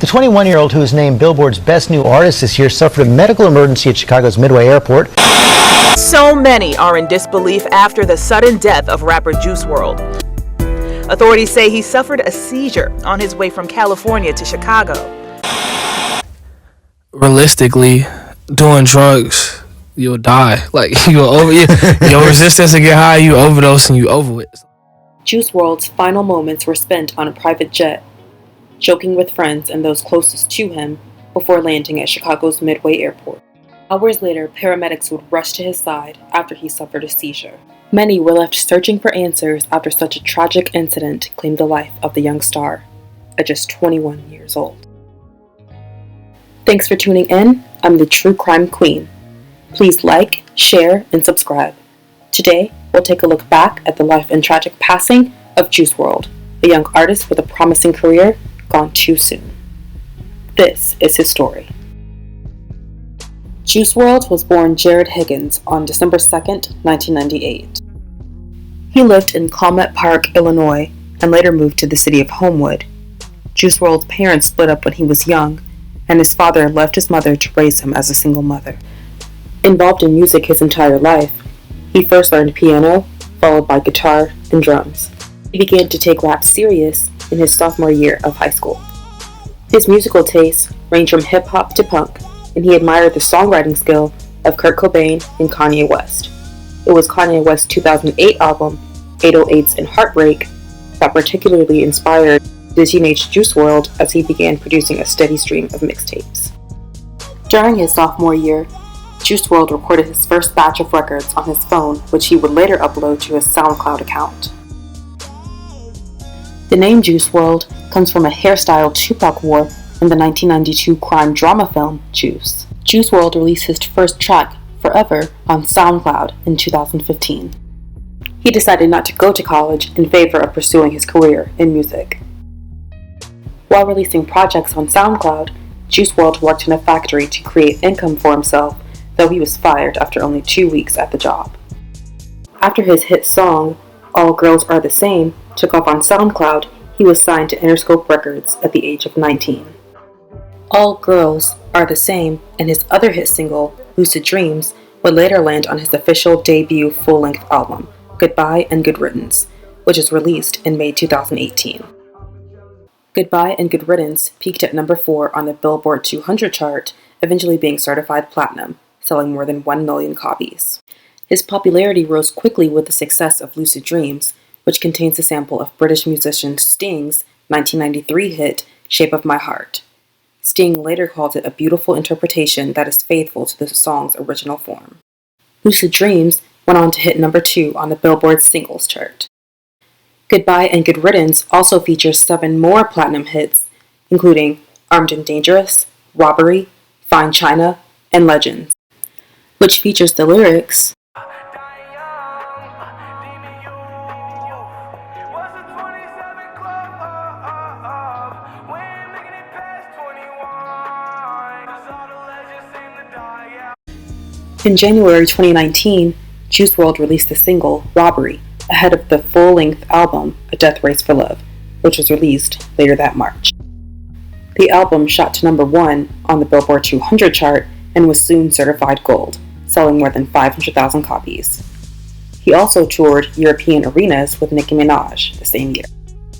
The 21-year-old, who was named Billboard's Best New Artist this year, suffered a medical emergency at Chicago's Midway Airport. So many are in disbelief after the sudden death of rapper Juice Wrld. Authorities say he suffered a seizure on his way from California to Chicago. Realistically, doing drugs, you'll die. Like, your resistance to get high, you overdose and you over it. Juice Wrld's final moments were spent on a private jet, joking with friends and those closest to him before landing at Chicago's Midway Airport. Hours later, paramedics would rush to his side after he suffered a seizure. Many were left searching for answers after such a tragic incident claimed the life of the young star at just 21 years old. Thanks for tuning in. I'm the True Crime Queen. Please like, share, and subscribe. Today, we'll take a look back at the life and tragic passing of Juice Wrld, a young artist with a promising career gone too soon. This is his story. Juice Wrld was born Jared Higgins on December 2nd, 1998. He lived in Clomet Park, Illinois, and later moved to the city of Homewood. Juice Wrld's parents split up when he was young, and his father left his mother to raise him as a single mother. Involved in music his entire life, he first learned piano, followed by guitar and drums. He began to take rap serious in his sophomore year of high school. His musical tastes ranged from hip-hop to punk, and he admired the songwriting skill of Kurt Cobain and Kanye West. It was Kanye West's 2008 album, 808s and Heartbreak, that particularly inspired the teenage Juice Wrld as he began producing a steady stream of mixtapes. During his sophomore year, Juice Wrld recorded his first batch of records on his phone, which he would later upload to his SoundCloud account. The name Juice Wrld comes from a hairstyle Tupac wore in the 1992 crime drama film Juice. Juice Wrld released his first track, Forever, on SoundCloud in 2015. He decided not to go to college in favor of pursuing his career in music. While releasing projects on SoundCloud, Juice Wrld worked in a factory to create income for himself, though he was fired after only 2 weeks at the job. After his hit song, All Girls Are the Same, took off on SoundCloud, he was signed to Interscope Records at the age of 19. All Girls Are the Same and his other hit single, Lucid Dreams, would later land on his official debut full-length album, Goodbye and Good Riddance, which was released in May 2018. Goodbye and Good Riddance peaked at number 4 on the Billboard 200 chart, eventually being certified platinum, selling more than 1 million copies. His popularity rose quickly with the success of Lucid Dreams, which contains a sample of British musician Sting's 1993 hit, Shape of My Heart. Sting later called it a beautiful interpretation that is faithful to the song's original form. Lucid Dreams went on to hit number 2 on the Billboard singles chart. Goodbye and Good Riddance also features 7 more platinum hits, including Armed and Dangerous, Robbery, Fine China, and Legends, which features the lyrics, In January 2019, Juice Wrld released the single, Robbery, ahead of the full-length album, A Death Race for Love, which was released later that March. The album shot to number 1 on the Billboard 200 chart and was soon certified gold, selling more than 500,000 copies. He also toured European arenas with Nicki Minaj the same year.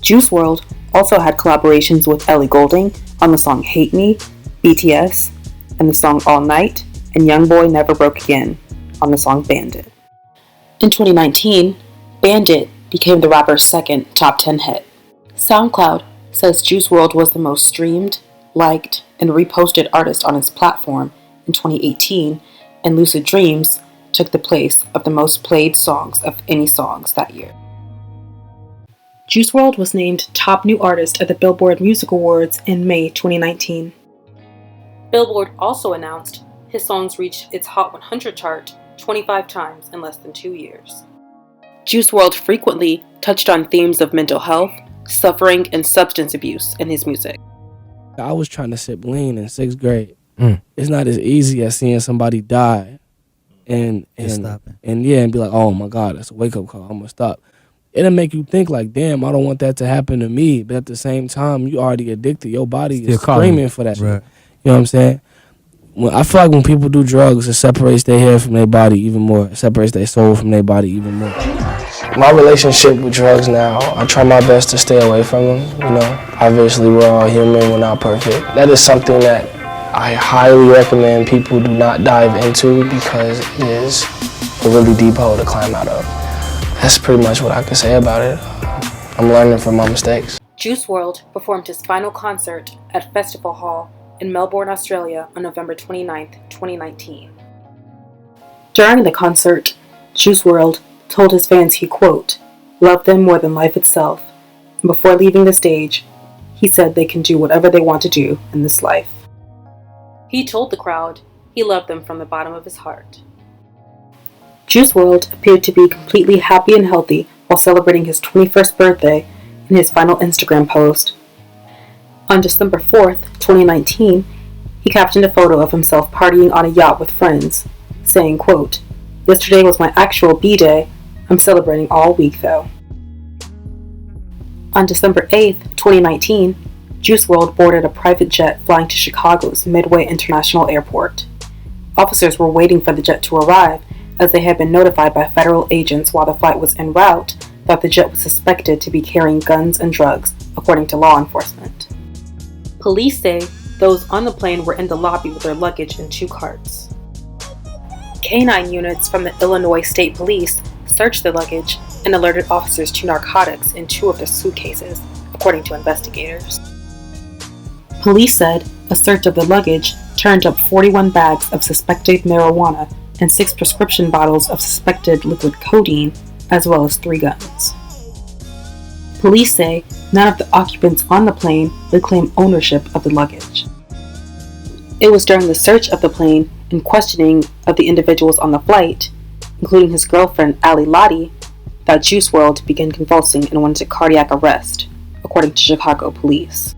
Juice Wrld also had collaborations with Ellie Goulding on the song Hate Me, BTS, and the song All Night, and Youngboy Never Broke Again on the song Bandit. In 2019, Bandit became the rapper's second top 10 hit. SoundCloud says Juice Wrld was the most streamed, liked, and reposted artist on its platform in 2018, and Lucid Dreams took the place of the most played songs of any songs that year. Juice Wrld was named Top New Artist at the Billboard Music Awards in May 2019. Billboard also announced his songs reached its Hot 100 chart 25 times in less than 2 years. Juice Wrld frequently touched on themes of mental health, suffering, and substance abuse in his music. I was trying to sip lean in 6th grade. It's not as easy as seeing somebody die and be like, oh my God, that's a wake-up call, I'm gonna stop. it'll make you think like, damn, I don't want that to happen to me. But at the same time, you already addicted. Your body is screaming for that shit. You know what I'm saying? I feel like when people do drugs, it separates their head from their body even more. It separates their soul from their body even more. My relationship with drugs now, I try my best to stay away from them. You know, obviously we're all human, we're not perfect. That is something that I highly recommend people do not dive into because it is a really deep hole to climb out of. That's pretty much what I can say about it. I'm learning from my mistakes. Juice Wrld performed his final concert at Festival Hall in Melbourne, Australia on November 29, 2019. During the concert, Juice Wrld told his fans he, quote, loved them more than life itself, and before leaving the stage, he said they can do whatever they want to do in this life. He told the crowd he loved them from the bottom of his heart. Juice Wrld appeared to be completely happy and healthy while celebrating his 21st birthday in his final Instagram post. On December 4th, 2019, he captioned a photo of himself partying on a yacht with friends, saying, quote, yesterday was my actual B-day. I'm celebrating all week though. On December 8th, 2019, Juice Wrld boarded a private jet flying to Chicago's Midway International Airport. Officers were waiting for the jet to arrive as they had been notified by federal agents while the flight was en route that the jet was suspected to be carrying guns and drugs, according to law enforcement. Police say those on the plane were in the lobby with their luggage in 2 carts. Canine units from the Illinois State Police searched the luggage and alerted officers to narcotics in 2 of the suitcases, according to investigators. Police said a search of the luggage turned up 41 bags of suspected marijuana and 6 prescription bottles of suspected liquid codeine, as well as 3 guns. Police say none of the occupants on the plane would claim ownership of the luggage. It was during the search of the plane and questioning of the individuals on the flight, including his girlfriend Ali Lottie, that Juice Wrld began convulsing and went into cardiac arrest, according to Chicago police.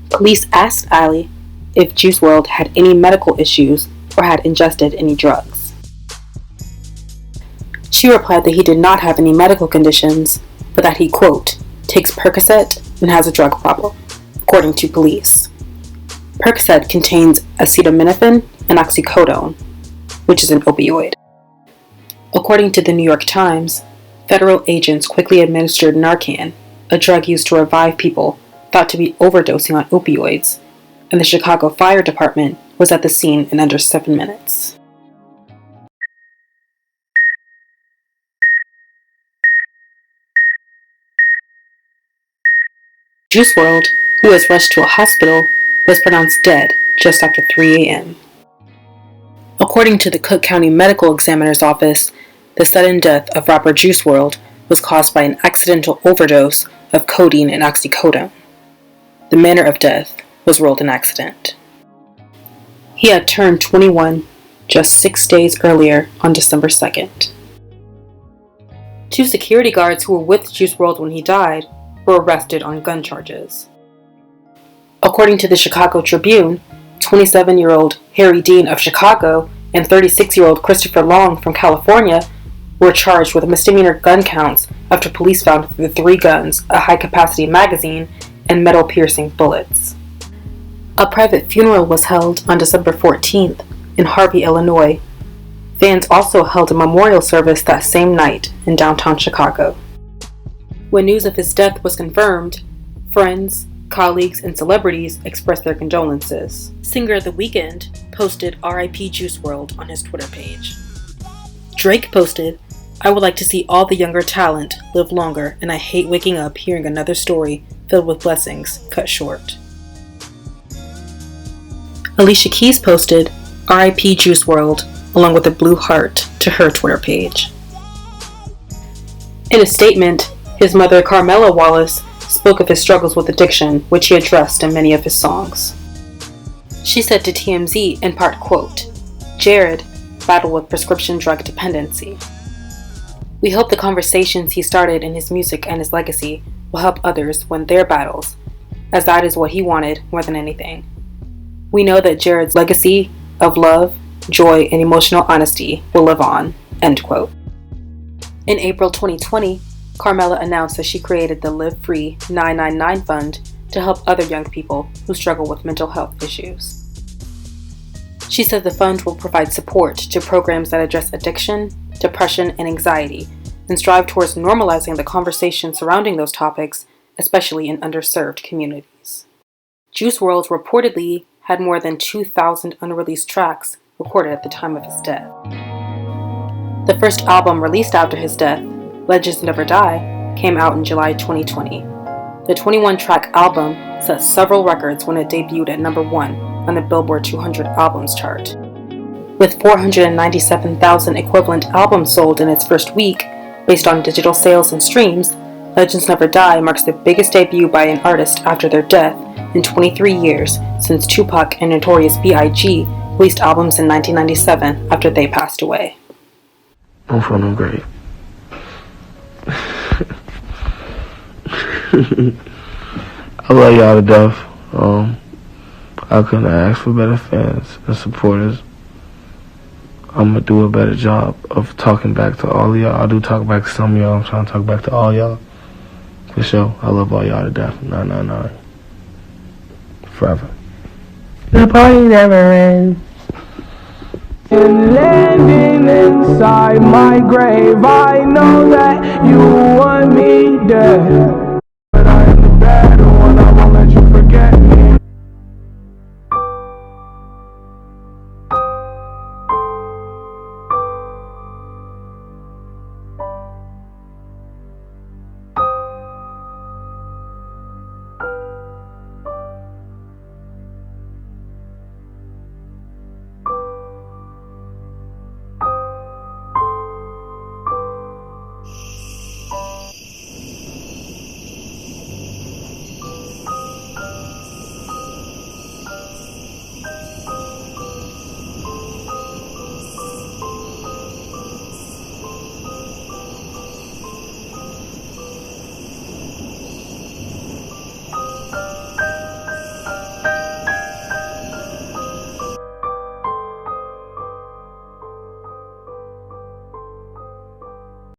Police asked Ali if Juice Wrld had any medical issues or had ingested any drugs. She replied that he did not have any medical conditions, but that he, quote, takes Percocet and has a drug problem, according to police. Percocet contains acetaminophen and oxycodone, which is an opioid. According to the New York Times, federal agents quickly administered Narcan, a drug used to revive people thought to be overdosing on opioids, and the Chicago Fire Department was at the scene in under 7 minutes. Juice Wrld, who was rushed to a hospital, was pronounced dead just after 3 a.m. According to the Cook County Medical Examiner's Office, the sudden death of rapper Juice Wrld was caused by an accidental overdose of codeine and oxycodone. The manner of death was ruled an accident. He had turned 21 just 6 days earlier on December 2nd. 2 security guards who were with Juice Wrld when he died were arrested on gun charges. According to the Chicago Tribune, 27-year-old Harry Dean of Chicago and 36-year-old Christopher Long from California were charged with misdemeanor gun counts after police found the 3 guns, a high-capacity magazine, and metal-piercing bullets. A private funeral was held on December 14th in Harvey, Illinois. Fans also held a memorial service that same night in downtown Chicago. When news of his death was confirmed, friends, colleagues, and celebrities expressed their condolences. Singer The Weeknd posted R.I.P. Juice Wrld on his Twitter page. Drake posted, I would like to see all the younger talent live longer, and I hate waking up hearing another story filled with blessings cut short. Alicia Keys posted, R.I.P. Juice Wrld, along with a blue heart to her Twitter page. In a statement, his mother Carmela Wallace spoke of his struggles with addiction, which he addressed in many of his songs. She said to TMZ, in part, quote, Jared battled with prescription drug dependency. We hope the conversations he started in his music and his legacy will help others win their battles, as that is what he wanted more than anything. We know that Jared's legacy of love, joy, and emotional honesty will live on, end quote. In April 2020, Carmela announced that she created the Live Free 999 Fund to help other young people who struggle with mental health issues. She said the fund will provide support to programs that address addiction, depression, and anxiety, and strive towards normalizing the conversation surrounding those topics, especially in underserved communities. Juice Wrld reportedly had more than 2,000 unreleased tracks recorded at the time of his death. The first album released after his death, Legends Never Die, came out in July 2020. The 21-track album set several records when it debuted at number 1 on the Billboard 200 Albums chart. With 497,000 equivalent albums sold in its first week, based on digital sales and streams, Legends Never Die marks the biggest debut by an artist after their death in 23 years since Tupac and Notorious B.I.G. released albums in 1997 after they passed away. I'm feeling great. I love y'all to death. I couldn't ask for better fans and supporters. I'm gonna do a better job of talking back to all of y'all. I do talk back to some of y'all. I'm trying to talk back to all y'all. For sure. I love all y'all to death. 999. Forever. The party never ends. And landing inside my grave, I know that you want me dead.